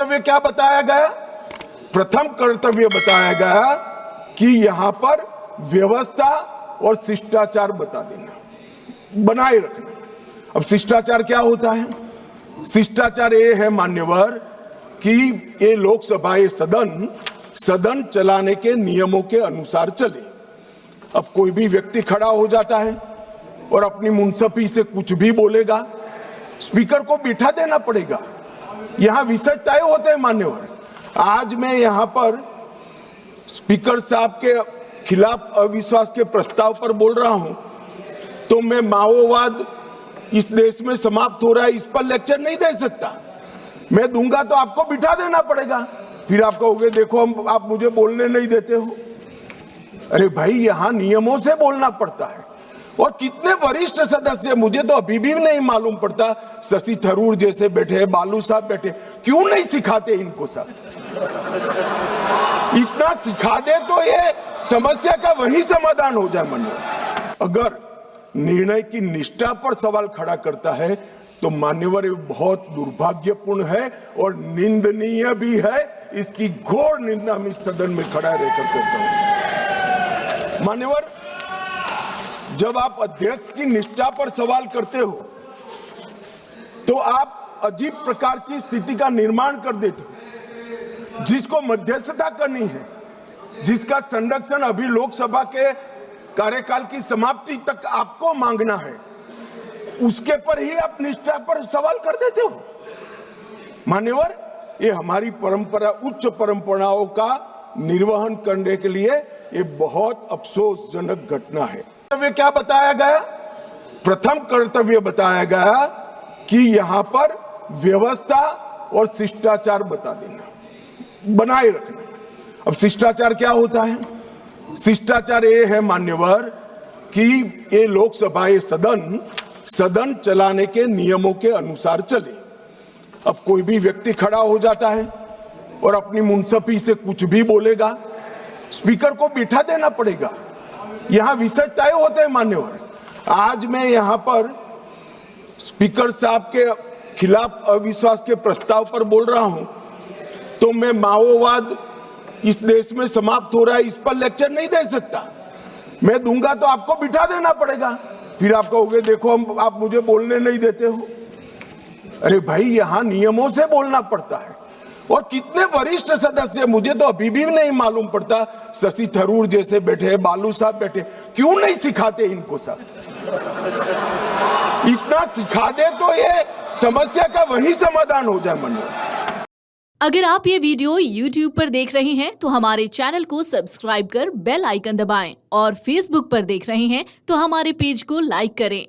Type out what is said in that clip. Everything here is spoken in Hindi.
कर्तव्य क्या बताया गया? प्रथम कर्तव्य बताया गया कि यहां पर व्यवस्था और शिष्टाचार बता देना, बनाए रखना। अब शिष्टाचार क्या होता है? शिष्टाचार ये है मान्यवर कि ये लोकसभा, ये सदन चलाने के नियमों के अनुसार चले। अब कोई भी व्यक्ति खड़ा हो जाता है और अपनी मुंसफी से कुछ भी बोलेगा, स्पीकर को बिठा देना पड़ेगा। यहां विषय तय होते हैं मान्यवर। आज मैं यहां पर स्पीकर साहब के खिलाफ अविश्वास के प्रस्ताव पर बोल रहा हूं, तो मैं माओवाद इस देश में समाप्त हो रहा है, इस पर लेक्चर नहीं दे सकता। मैं दूंगा तो आपको बिठा देना पड़ेगा, फिर आप कहोगे देखो आप मुझे बोलने नहीं देते हो। अरे भाई, यहां नियमों से बोलना पड़ता है। और कितने वरिष्ठ सदस्य, मुझे तो अभी भी नहीं मालूम पड़ता, शशि थरूर जैसे बैठे, बालू साहब बैठे, क्यों नहीं सिखाते इनको सब? इतना सिखा दे तो ये समस्या का वही समाधान हो जाए। मन अगर निर्णय की निष्ठा पर सवाल खड़ा करता है तो मान्यवर ये बहुत दुर्भाग्यपूर्ण है और निंदनीय भी है। इसकी घोर निंदा हम इस सदन में खड़ा रहकर करता हूं। मान्यवर, जब आप अध्यक्ष की निष्ठा पर सवाल करते हो तो आप अजीब प्रकार की स्थिति का निर्माण कर देते हो। जिसको मध्यस्थता करनी है, जिसका संरक्षण अभी लोकसभा के कार्यकाल की समाप्ति तक आपको मांगना है, उसके पर ही आप निष्ठा पर सवाल कर देते हो। मान्यवर, ये हमारी परंपरा, उच्च परंपराओं का निर्वहन करने के लिए ये बहुत अफसोसजनक घटना है। कर्तव्य क्या बताया गया? प्रथम कर्तव्य बताया गया कि यहां पर व्यवस्था और शिष्टाचार बता देना, बनाए रखना। अब शिष्टाचार क्या होता है? शिष्टाचार ये है मान्यवर कि ये लोकसभा, ये सदन चलाने के नियमों के अनुसार चले। अब कोई भी व्यक्ति खड़ा हो जाता है और अपनी मुंसफी से कुछ भी बोलेगा, स्पीकर को बिठा देना पड़ेगा। यहां विषय तय होते हैं मान्यवर। आज मैं यहां पर स्पीकर साहब के खिलाफ अविश्वास के प्रस्ताव पर बोल रहा हूं, तो मैं माओवाद इस देश में समाप्त हो रहा है, इस पर लेक्चर नहीं दे सकता। मैं दूंगा तो आपको बिठा देना पड़ेगा, फिर आप कहोगे देखो आप मुझे बोलने नहीं देते हो। अरे भाई, यहां नियमों से बोलना पड़ता है। और कितने वरिष्ठ सदस्य, मुझे तो अभी भी नहीं मालूम पड़ता, शशि थरूर जैसे बैठे, बालू साहब बैठे, क्यों नहीं सिखाते इनको सब? इतना सिखा दे तो ये समस्या का वही समाधान हो जाए। मन अगर आप ये वीडियो YouTube पर देख रहे हैं तो हमारे चैनल को सब्सक्राइब कर बेल आइकन दबाएं, और Facebook पर देख रहे हैं तो हमारे पेज को लाइक करें।